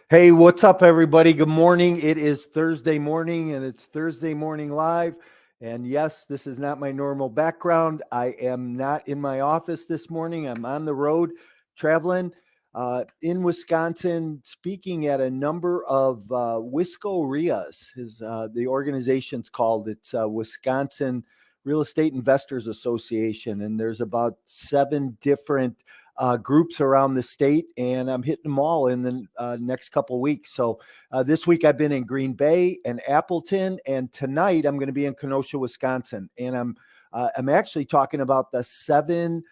Hey, what's up, everybody? Good morning. It is Thursday morning and it's Thursday Morning Live. And yes, this is not my normal background. I am not in my office this morning. I'm on the road traveling in Wisconsin, speaking at a number of Wisco RIAs, the organization's called. It's Wisconsin Real Estate Investors Association. And there's about 7 different groups around the state, and I'm hitting them all in the next couple of weeks. So this week I've been in Green Bay and Appleton, and tonight I'm going to be in Kenosha, Wisconsin, and I'm actually talking about the 7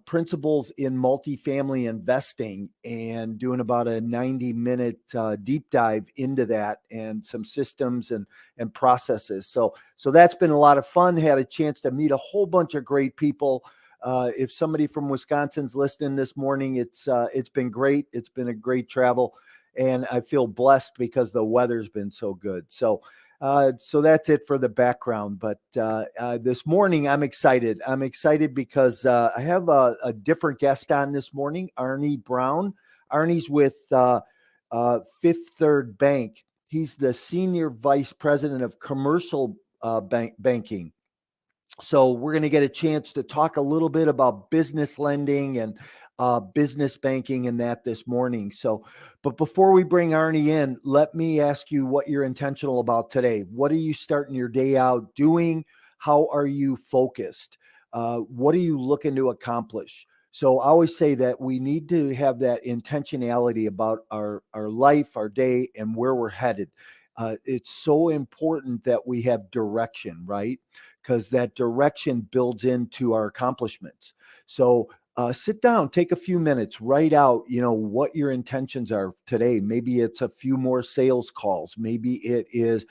principles in multifamily investing and doing about a 90-minute deep dive into that and some systems and processes. So that's been a lot of fun. Had a chance to meet a whole bunch of great people. If somebody from Wisconsin's listening this morning, it's been great. It's been a great travel, and I feel blessed because the weather's been so good. So that's it for the background. But this morning, I'm excited. I'm excited because I have a different guest on this morning, Arnold Brown. Arnie's with Fifth Third Bank. He's the senior vice president of commercial banking. So we're going to get a chance to talk a little bit about business lending and business banking and that this morning. So, but before we bring Arnie in, let me ask you what you're intentional about today. What are you starting your day out doing? How are you focused? What are you looking to accomplish? So I always say that we need to have that intentionality about our life, our day, and where we're headed. It's so important that we have direction, right? Because that direction builds into our accomplishments. So sit down, take a few minutes, write out, what your intentions are today. Maybe it's a few more sales calls. Maybe it is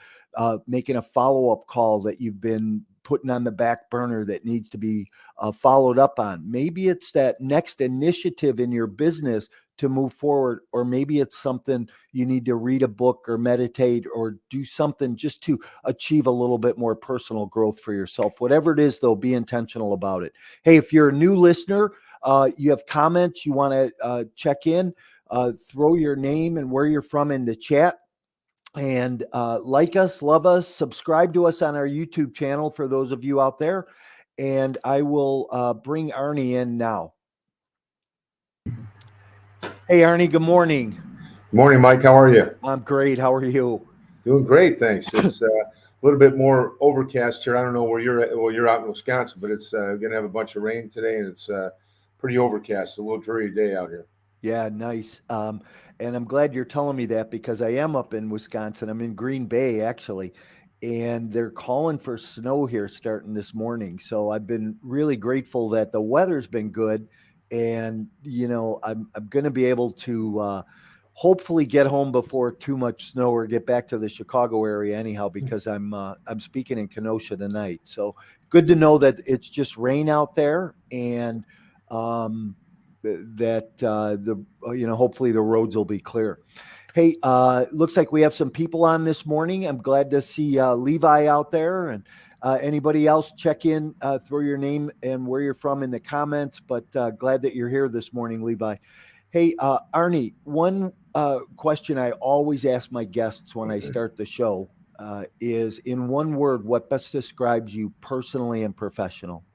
making a follow-up call that you've been putting on the back burner that needs to be followed up on. Maybe it's that next initiative in your business to move forward, or maybe it's something you need to read a book or meditate or do something just to achieve a little bit more personal growth for yourself. Whatever it is, though, be intentional about it. Hey, if you're a new listener, you have comments, you want to check in, throw your name and where you're from in the chat. And like us, love us, subscribe to us on our YouTube channel for those of you out there. And I will bring Arnie in now. Hey, Arnie, good morning. Good morning, Mike. How are you? I'm great. How are you? Doing great, thanks. It's a little bit more overcast here. I don't know where you're at. Well, you're out in Wisconsin, but it's going to have a bunch of rain today, and it's pretty overcast. A little dreary day out here. Yeah, nice. And I'm glad you're telling me that because I am up in Wisconsin. I'm in Green Bay, actually, and they're calling for snow here starting this morning. So I've been really grateful that the weather's been good, and I'm going to be able to hopefully get home before too much snow or get back to the Chicago area anyhow because I'm speaking in Kenosha tonight. So good to know that it's just rain out there and that hopefully the roads will be clear. Hey, looks like we have some people on this morning. I'm glad to see Levi out there, and anybody else check in, throw your name and where you're from in the comments, but glad that you're here this morning, Levi. Hey, Arnie, one question I always ask my guests when I start the show is, in one word, what best describes you personally and professional?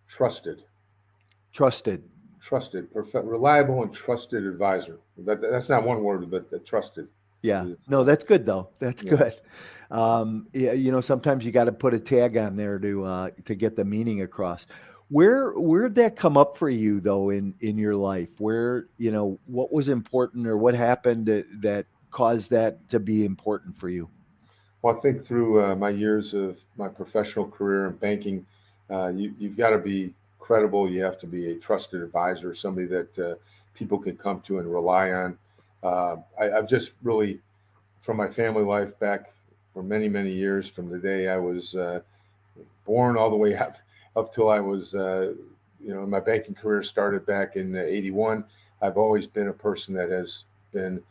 Trusted. Reliable and trusted advisor. That's not one word, but trusted. Yeah, no, that's good though. That's good. Sometimes you got to put a tag on there to get the meaning across. Where'd that come up for you though in your life? Where, what was important or what happened that caused that to be important for you? Well, I think through my years of my professional career in banking, you've got to be credible. You have to be a trusted advisor, somebody that people can come to and rely on. I've just really, from my family life back for many, many years, from the day I was born all the way up till I was, my banking career started back in '81. I've always been a person that has been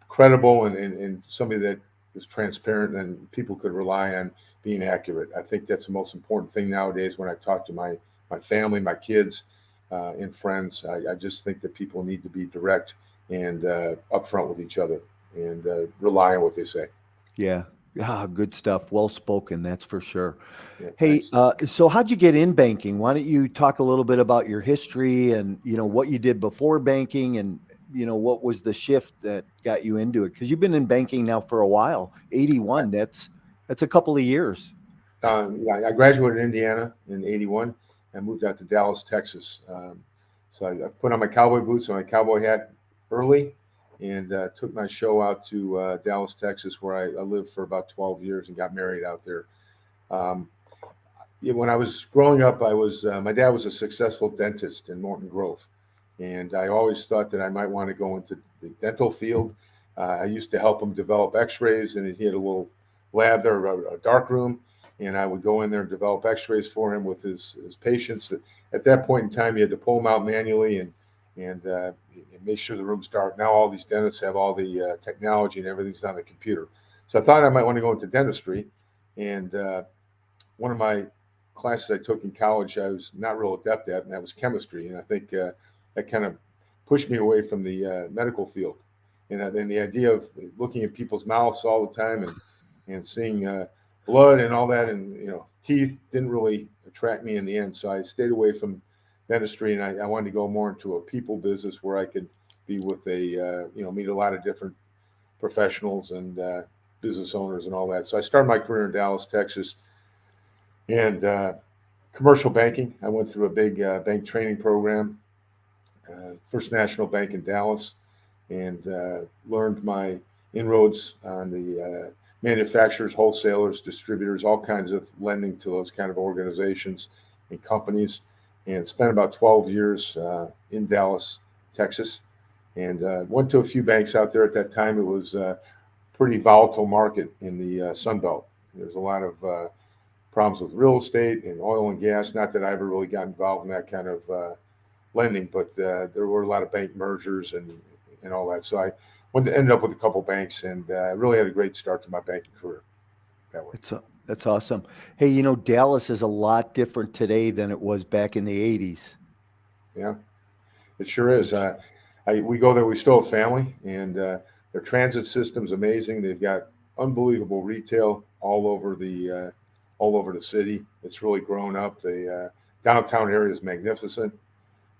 credible and somebody that is transparent and people could rely on being accurate. I think that's the most important thing nowadays when I talk to my family, my kids, and friends. I just think that people need to be direct and upfront with each other, and rely on what they say. Yeah. Good stuff. Well spoken, that's for sure. Yeah, Hey, thanks. so how'd you get in banking? Why don't you talk a little bit about your history and what you did before banking, and what was the shift that got you into it? Because you've been in banking now for a while. 81. That's a couple of years. Yeah, I graduated in Indiana in '81 and moved out to Dallas, Texas. So I put on my cowboy boots and my cowboy hat early, and took my show out to Dallas, Texas, where I lived for about 12 years and got married out there. Um, yeah, when I was growing up, I was my dad was a successful dentist in Morton Grove, and I always thought that I might want to go into the dental field. I used to help him develop X-rays, and he had a little lab there, a dark room, and I would go in there and develop X-rays for him with his patients. At that point in time, you had to pull them out manually and make sure the room's dark. Now all these dentists have all the technology and everything's on the computer. So I thought I might want to go into dentistry, and one of my classes I took in college I was not real adept at, and that was chemistry. And I think that kind of pushed me away from the medical field. And then the idea of looking at people's mouths all the time and seeing blood and all that, and teeth didn't really attract me in the end. So I stayed away from dentistry, and I wanted to go more into a people business where I could be with meet a lot of different professionals and business owners and all that. So I started my career in Dallas, Texas, and commercial banking. I went through a big bank training program, First National Bank in Dallas, and learned my inroads on the manufacturers, wholesalers, distributors, all kinds of lending to those kind of organizations and companies, and spent about 12 years in Dallas, Texas, and went to a few banks out there. At that time, it was a pretty volatile market in the Sun Belt. There's a lot of problems with real estate and oil and gas. Not that I ever really got involved in that kind of lending, but there were a lot of bank mergers and all that. So I ended up with a couple banks, and really had a great start to my banking career that way. That's awesome. Hey, Dallas is a lot different today than it was back in the 80s. Yeah, it sure is. We go there. We still have family, and their transit system's amazing. They've got unbelievable retail all over the city. It's really grown up. The downtown area is magnificent.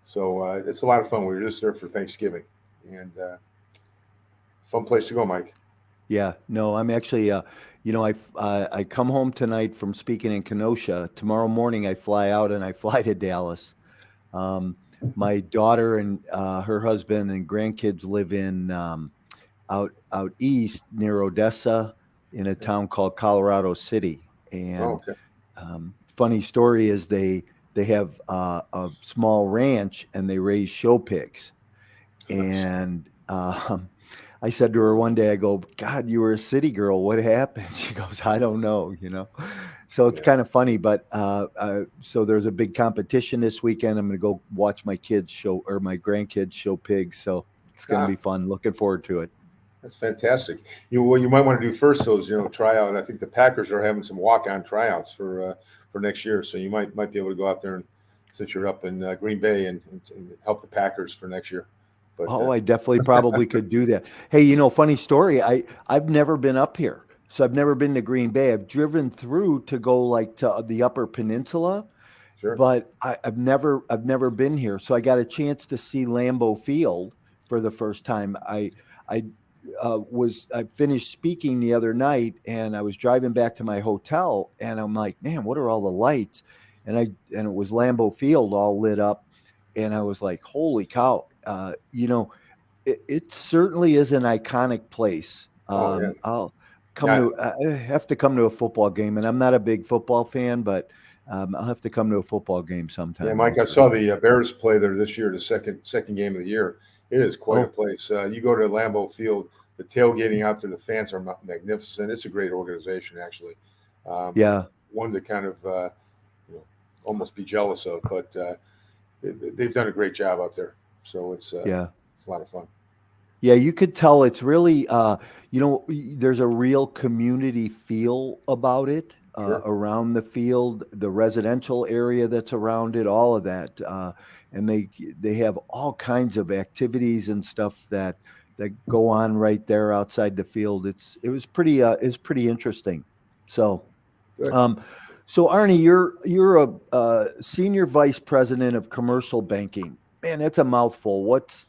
So it's a lot of fun. We were just there for Thanksgiving, and fun place to go, Mike. Yeah, no, I'm actually, I come home tonight from speaking in Kenosha. Tomorrow morning, I fly out and I fly to Dallas. Um, my daughter and her husband and grandkids live in out east near Odessa in a Okay. town called Colorado City. Oh, And okay. funny story is they have a small ranch and they raise show pigs. Nice. And I said to her one day, I go, God, you were a city girl. What happened? She goes, I don't know. So it's Yeah. kind of funny, but so there's a big competition this weekend. I'm going to go watch my kids show or my grandkids show pigs. So it's going to Ah, be fun. Looking forward to it. that's fantastic. What you might want to do first, though, is try out. I think the Packers are having some walk-on tryouts for next year, so you might be able to go out there and since you're up in Green Bay and help the Packers for next year. But Oh, I definitely probably could do that. Hey, funny story. I've never been up here. So I've never been to Green Bay. I've driven through to go like to the Upper Peninsula, sure. but I've never been here. So I got a chance to see Lambeau Field for the first time. I finished speaking the other night, and I was driving back to my hotel, and I'm like, man, what are all the lights? And it was Lambeau Field all lit up, and I was like, holy cow! It certainly is an iconic place. Oh yeah. Yeah. I have to come to a football game, and I'm not a big football fan, but I'll have to come to a football game Yeah, sometime. Mike, That's I for saw sure. the Bears play there this year, the second game of the year. It is quite a Oh, place. You go to Lambeau Field, the tailgating out there, the fans are magnificent. It's a great organization, actually. yeah, One to kind of you know, almost be jealous of, but they've done a great job out there. So yeah. it's a lot of fun. Yeah, you could tell it's really, there's a real community feel about it. Sure. around the field, the residential area that's around it, all of that. And they have all kinds of activities and stuff that go on right there outside the field. It was pretty interesting. So Good. um, so Arnie, you're a senior vice president of commercial banking. Man, that's a mouthful. What's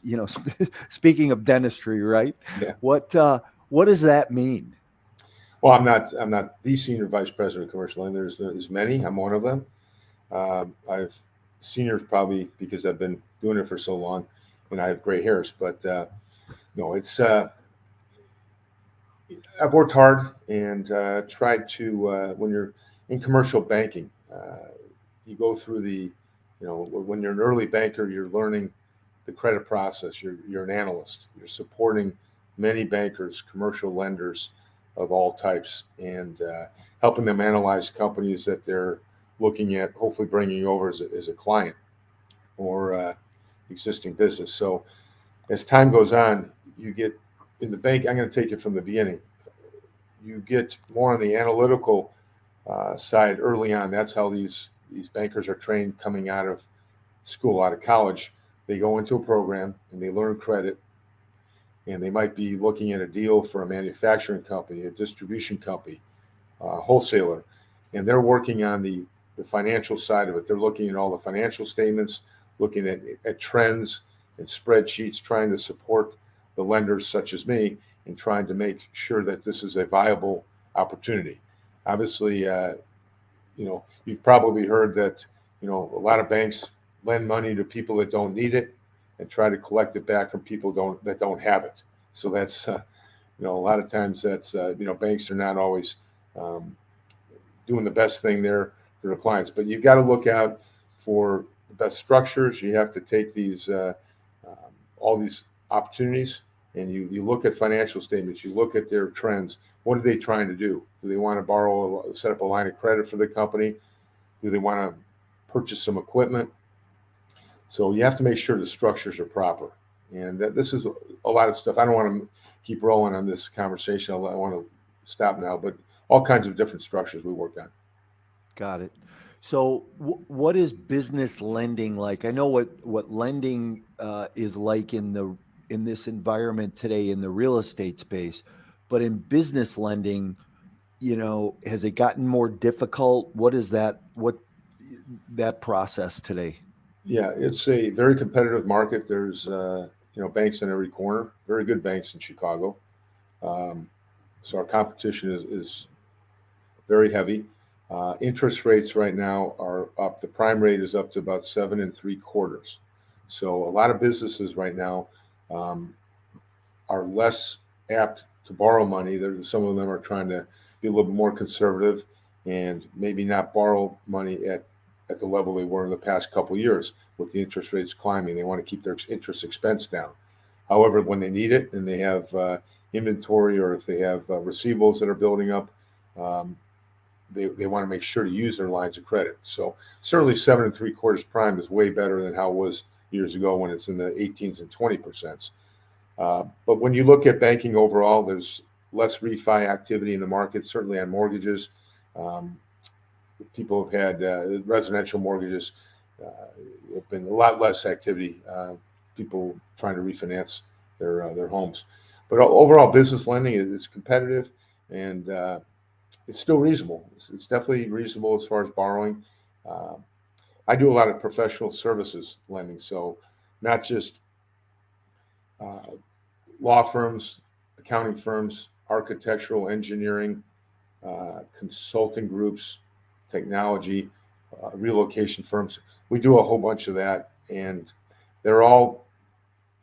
speaking of dentistry, right? Yeah. What does that mean? Well, I'm not the senior vice president of commercial lending. There's many. I'm one of them. I've seniors probably because I've been doing it for so long, and I have gray hairs. But no, it's I've worked hard and tried to when you're in commercial banking, you go through when you're an early banker, you're learning the credit process. You're an analyst. You're supporting many bankers, commercial lenders of all types, and helping them analyze companies that they're looking at, hopefully bringing over as a client or existing business. So as time goes on, you get in the bank. I'm going to take it from the beginning. You get more on the analytical side early on. That's how these bankers are trained coming out of school, out of college. They go into a program and they learn credit, and they might be looking at a deal for a manufacturing company, a distribution company, a wholesaler, and they're working on the financial side of it. They're looking at all the financial statements, looking at trends and spreadsheets, trying to support the lenders such as me in trying to make sure that this is a viable opportunity. Obviously, you've probably heard that, a lot of banks lend money to people that don't need it and try to collect it back from people that don't have it. So that's, a lot of times that's, banks are not always doing the best thing there for their clients. But you've got to look out for the best structures. You have to take all these opportunities, and you look at financial statements. You look at their trends. What are they trying to do? Do they want to set up a line of credit for the company? Do they want to purchase some equipment? So you have to make sure the structures are proper. And this is a lot of stuff. I don't want to keep rolling on this conversation. I want to stop now, but all kinds of different structures we work on. Got it. So, what is business lending like? I know what lending is like in this environment today in the real estate space, but in business lending, has it gotten more difficult? What is that process today? Yeah, it's a very competitive market. There's banks in every corner. Very good banks in Chicago. Um, so our competition is very heavy. Interest rates right now are up. The prime rate is up to about 7.75. So a lot of businesses right now um, are less apt to borrow money. Some of them are trying to be a little bit more conservative and maybe not borrow money at the level they were in the past couple of years with the interest rates climbing. They want to keep their interest expense down. However, when they need it and they have inventory, or if they have receivables that are building up, um, they want to make sure to use their lines of credit. So certainly 7.75 prime is way better than how it was years ago when it's in the 18s and 20%. But when you look at banking overall, there's less refi activity in the market, certainly on mortgages. Um, People have had residential mortgages. Have been a lot less activity. People trying to refinance their homes. But overall, business lending is competitive, and it's still reasonable. It's definitely reasonable as far as borrowing. Uh, I do a lot of professional services lending, so not just uh, law firms, accounting firms, architectural, engineering, consulting groups, technology, relocation firms. We do a whole bunch of that, and they're all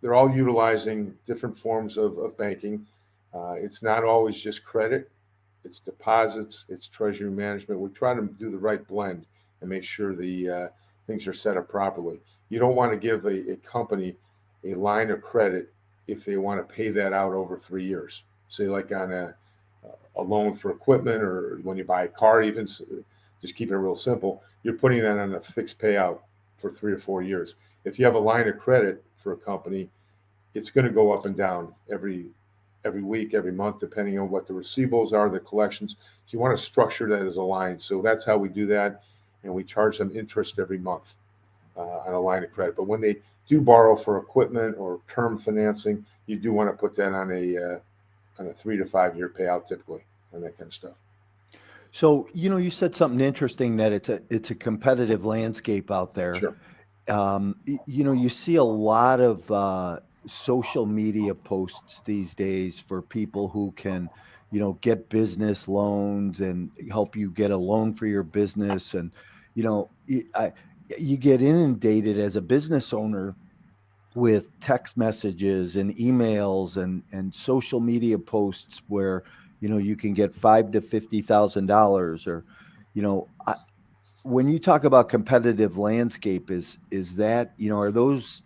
utilizing different forms of banking. It's not always just credit; it's deposits, it's treasury management. We try to do the right blend and make sure the things are set up properly. You don't want to give a company a line of credit if they want to pay that out over 3 years. Say like on a loan for equipment, or when you buy a car, even just keep it real simple. You're putting that on a fixed payout for 3 or 4 years. If you have a line of credit for a company, it's going to go up and down every every week, every month, depending on what the receivables are, the collections. So you want to structure that as a line. So that's how we do that, and we charge them interest every month on a line of credit. But when they do borrow for equipment or term financing, you do want to put that on a 3 to 5 year payout typically, and that kind of stuff. So, you said something interesting, that it's a competitive landscape out there. Sure. You see a lot of social media posts these days for people who can, get business loans and help you get a loan for your business. And, you know, you get inundated as a business owner with text messages and emails and social media posts where, you can get $5 to $50,000, or, when you talk about competitive landscape, is that, are those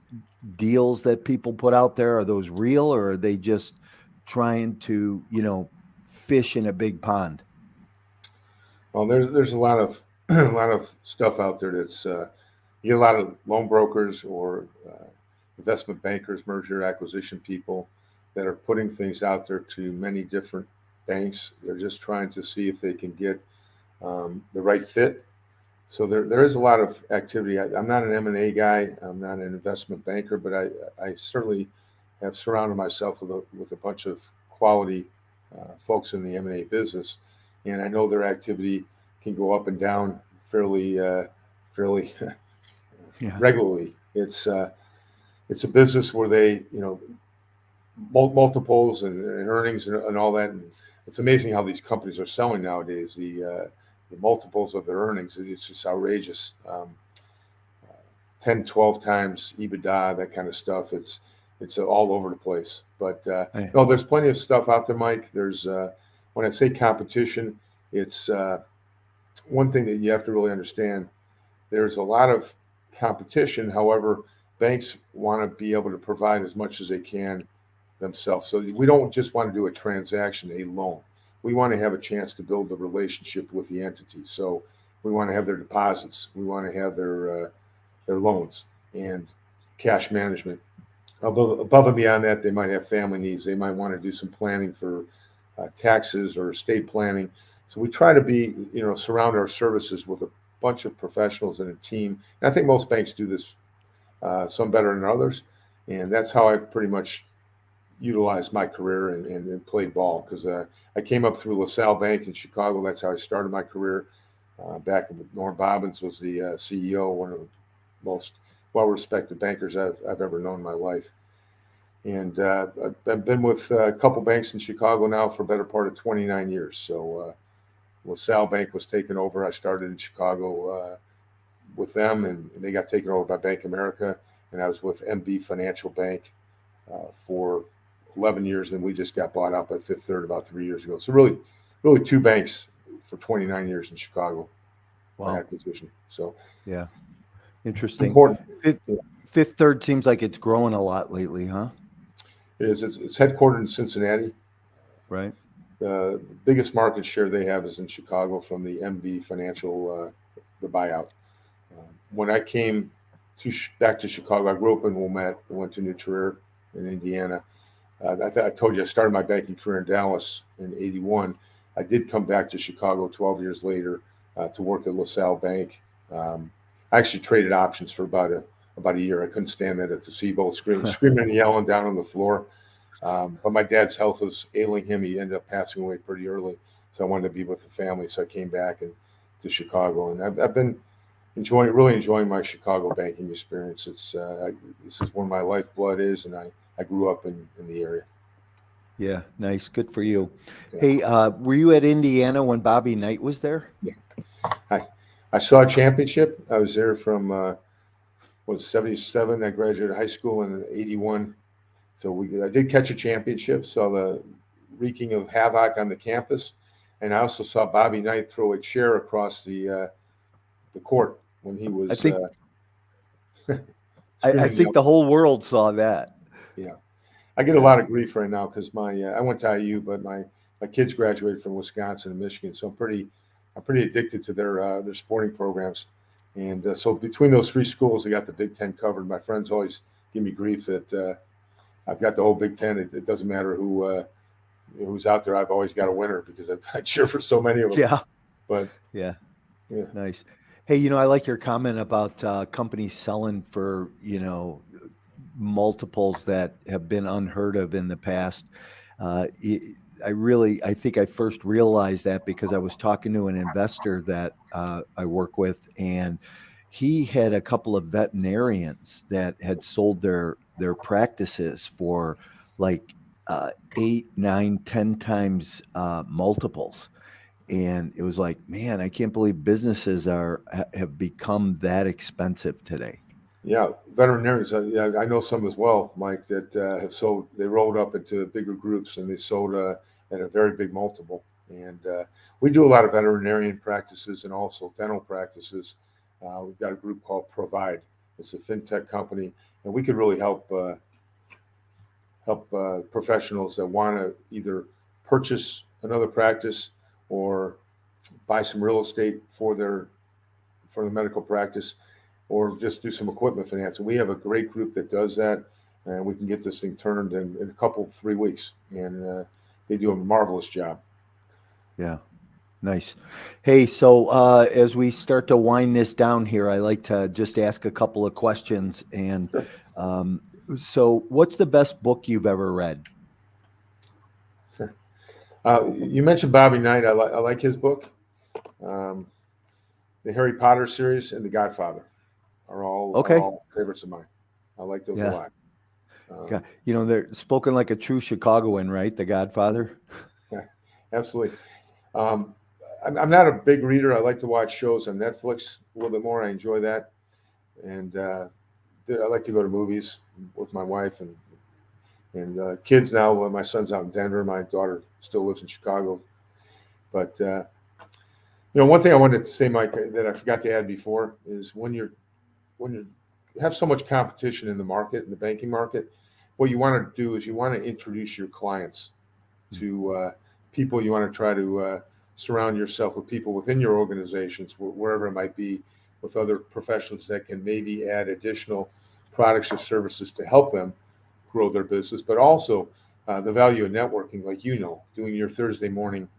deals that people put out there, are those real, or are they just trying to, fish in a big pond? Well, there's a lot of a lot of stuff out there that's you get a lot of loan brokers or investment bankers, merger acquisition people that are putting things out there to many different banks. They're just trying to see if they can get the right fit. So there is a lot of activity. I'm not an M&A guy. I'm not an investment banker, but I certainly have surrounded myself with a bunch of quality folks in the M&A business, and I know their activity can go up and down fairly Yeah. regularly. It's a business where they multiples and earnings and all that. And it's amazing how these companies are selling nowadays. The multiples of their earnings, it's just outrageous. 10, 12 times EBITDA, that kind of stuff. It's all over the place. But no, there's plenty of stuff out there, Mike. There's when I say competition, it's one thing that you have to really understand. There's a lot of competition. However, banks want to be able to provide as much as they can themselves. So we don't just want to do a transaction, a loan. We want to have a chance to build a relationship with the entity. So we want to have their deposits. We want to have their loans and cash management. Above and beyond that, they might have family needs. They might want to do some planning for taxes or estate planning. So we try to be, surround our services with a bunch of professionals and a team. And I think most banks do this, some better than others. And that's how I've pretty much utilized my career and played ball, because I came up through LaSalle Bank in Chicago. That's how I started my career. Back with Norm Bobbins was the CEO, one of the most well-respected bankers I've ever known in my life. And I've been with a couple banks in Chicago now for a better part of 29 years. So LaSalle Bank was taken over. I started in Chicago with them, and they got taken over by Bank of America. And I was with MB Financial Bank for 11 years, and we just got bought out by Fifth Third about 3 years ago. So really two banks for 29 years in Chicago. Wow. Acquisition. So yeah, interesting. Important. Fifth Third seems like it's growing a lot lately, huh? It is. It's headquartered in Cincinnati. Right. The biggest market share they have is in Chicago from the MB Financial, the buyout. When I came back to Chicago, I grew up in Wilmette. I went to New Trier in Indiana. I told you I started my banking career in Dallas in '81. I did come back to Chicago 12 years later to work at LaSalle Bank. I actually traded options for about a year. I couldn't stand that at the Seabowl, screaming and yelling down on the floor. But my dad's health was ailing him. He ended up passing away pretty early. So I wanted to be with the family. So I came back to Chicago. And I've been really enjoying my Chicago banking experience. This is where my lifeblood is. And I grew up in the area. Yeah, nice. Good for you. Yeah. Hey, were you at Indiana when Bobby Knight was there? Yeah. I saw a championship. I was there from 77. I graduated high school in '81. So I did catch a championship, saw the wreaking of havoc on the campus, and I also saw Bobby Knight throw a chair across the court when he was. I think the whole world saw that. Yeah, I get a lot of grief right now because I went to IU, but my kids graduated from Wisconsin and Michigan, so I'm pretty addicted to their sporting programs, and so between those three schools, I got the Big Ten covered. My friends always give me grief that I've got the whole Big Ten. It doesn't matter who who's out there, I've always got a winner because I cheer for so many of them. Yeah. But Yeah. yeah, Nice. Hey, I like your comment about companies selling for, multiples that have been unheard of in the past. I think I first realized that because I was talking to an investor that I work with, and he had a couple of veterinarians that had sold their practices for like 8, 9, 10 times multiples. And it was like, man, I can't believe businesses have become that expensive today. yeah, veterinarians. Yeah, I know some as well, Mike, that have sold. They rolled up into bigger groups and they sold at a very big multiple. And we do a lot of veterinarian practices and also dental practices. We've got a group called Provide. It's a fintech company, and we could really help professionals that want to either purchase another practice or buy some real estate for the medical practice, or just do some equipment financing. We have a great group that does that, and we can get this thing turned in a couple 3 weeks, and they do a marvelous job. Yeah. Nice. Hey, so as we start to wind this down here, I like to just ask a couple of questions. And Sure. um, so, what's the best book you've ever read? Sure. You mentioned Bobby Knight. I like his book. Um, the Harry Potter series and The Godfather are Okay. all favorites of mine. I like those a Yeah. lot. Yeah. Um, They're spoken like a true Chicagoan, right? The Godfather. yeah, absolutely. Um, I'm not a big reader. I like to watch shows on Netflix a little bit more. I enjoy that, and I like to go to movies with my wife and kids now. Well, my son's out in Denver. My daughter still lives in Chicago. But one thing I wanted to say, Mike, that I forgot to add before is when you have so much competition in the market, in the banking market, what you want to do is you want to introduce your clients to people. You want to try to surround yourself with people within your organizations, wherever it might be, with other professionals that can maybe add additional products or services to help them grow their business, but also the value of networking, like doing your Thursday morning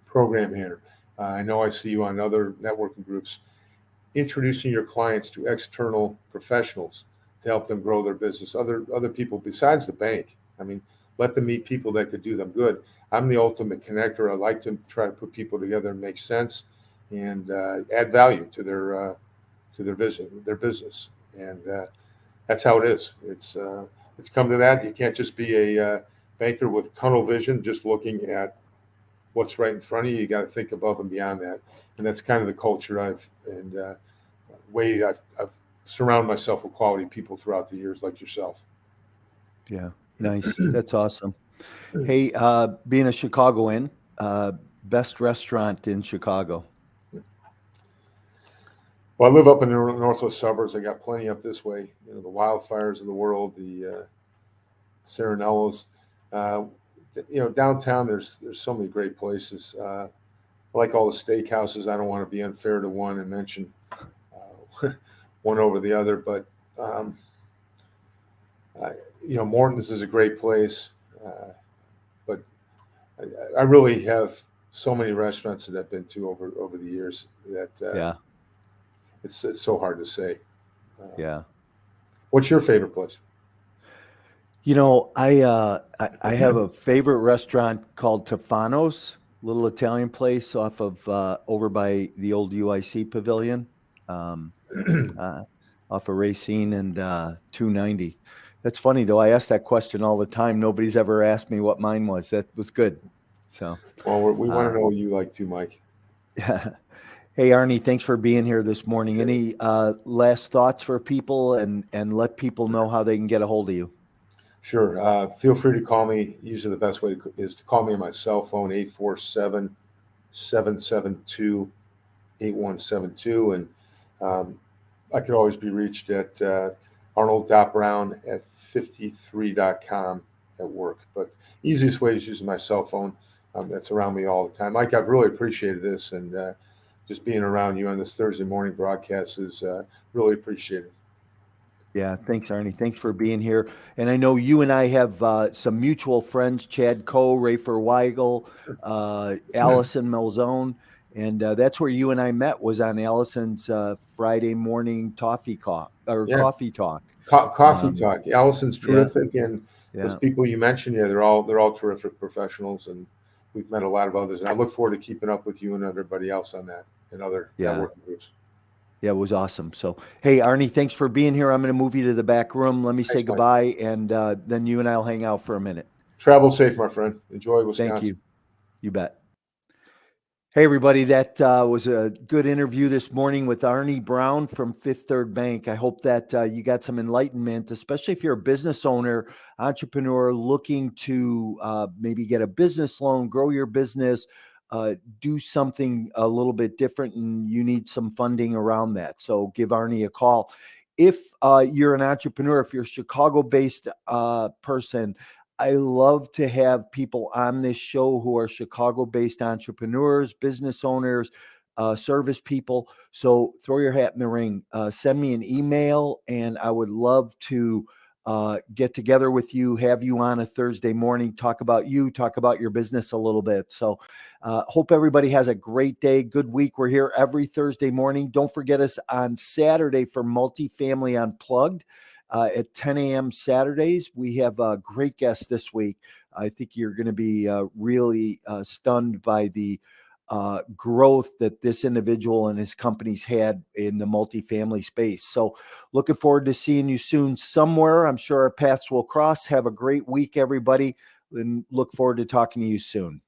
program here. I know I see you on other networking groups, introducing your clients to external professionals to help them grow their business, other people besides the bank. I mean, let them meet people that could do them good. I'm the ultimate connector. I like to try to put people together and make sense and add value to their vision, their business, and that's how it is. It's come to that. You can't just be a banker with tunnel vision, just looking at what's right in front of you. You got to think above and beyond that, and that's kind of the culture I've surrounded myself with quality people throughout the years, like yourself. Yeah. Nice. That's awesome. Hey, being a Chicagoan, best restaurant in Chicago. Well, I live up in the northwest suburbs. I got plenty up this way. The wildfires of the world, the Serenellos. Uh, downtown. There's so many great places. I like all the steakhouses. I don't want to be unfair to one and mention one over the other, but um, I, Morton's is a great place. But I really have so many restaurants that I've been to over the years that Yeah. it's so hard to say. Um, Yeah. what's your favorite place? I have a favorite restaurant called Tofano's, little Italian place off of over by the old UIC Pavilion, um, uh, off of Racine and 290. That's funny though. I ask that question all the time. Nobody's ever asked me what mine was. That was good. So, Well, we want to uh, know what you like too, Mike. hey Arnie, thanks for being here this morning. Any last thoughts for people and let people know how they can get a hold of you? Sure. Feel free to call me. Usually the best way is to call me on my cell phone, 847-772-8172. And I could always be reached at Arnold.Brown at 53.com at work. But easiest way is using my cell phone. That's around me all the time. Mike, I've really appreciated this, and just being around you on this Thursday morning broadcast is really appreciated. Yeah, thanks, Arnie. Thanks for being here. And I know you and I have some mutual friends, Chad Coe, Rafer Weigel, Allison Melzone. And that's where you and I met, was on Allison's Friday morning Yeah, coffee talk. coffee Um, talk. Allison's yeah, terrific, and those yeah, people you mentioned, yeah, they're all terrific professionals, and we've met a lot of others. And I look forward to keeping up with you and everybody else on that and other yeah. networking groups. Yeah, it was awesome. So, hey, Arnie, thanks for being here. I'm going to move you to the back room. Let me say Thanks, Mike. goodbye, and then you and I'll hang out for a minute. Travel safe, my friend. Enjoy Thank Wisconsin. you. You bet. Hey, everybody, that was a good interview this morning with Arnie Brown from Fifth Third Bank. I hope that you got some enlightenment, especially if you're a business owner, entrepreneur looking to maybe get a business loan, grow your business, do something a little bit different, and you need some funding around that. So give Arnie a call. If you're an entrepreneur, if you're a Chicago based person, I love to have people on this show who are Chicago based entrepreneurs, business owners, service people. So throw your hat in the ring. Send me an email, and I would love to get together with you, have you on a Thursday morning, talk about you, talk about your business a little bit. So hope everybody has a great day, good week. We're here every Thursday morning. Don't forget us on Saturday for Multifamily Unplugged. At 10 a.m. Saturdays. We have a great guest this week. I think you're going to be really stunned by the growth that this individual and his companies had in the multifamily space. So, looking forward to seeing you soon somewhere. I'm sure our paths will cross. Have a great week, everybody, and look forward to talking to you soon.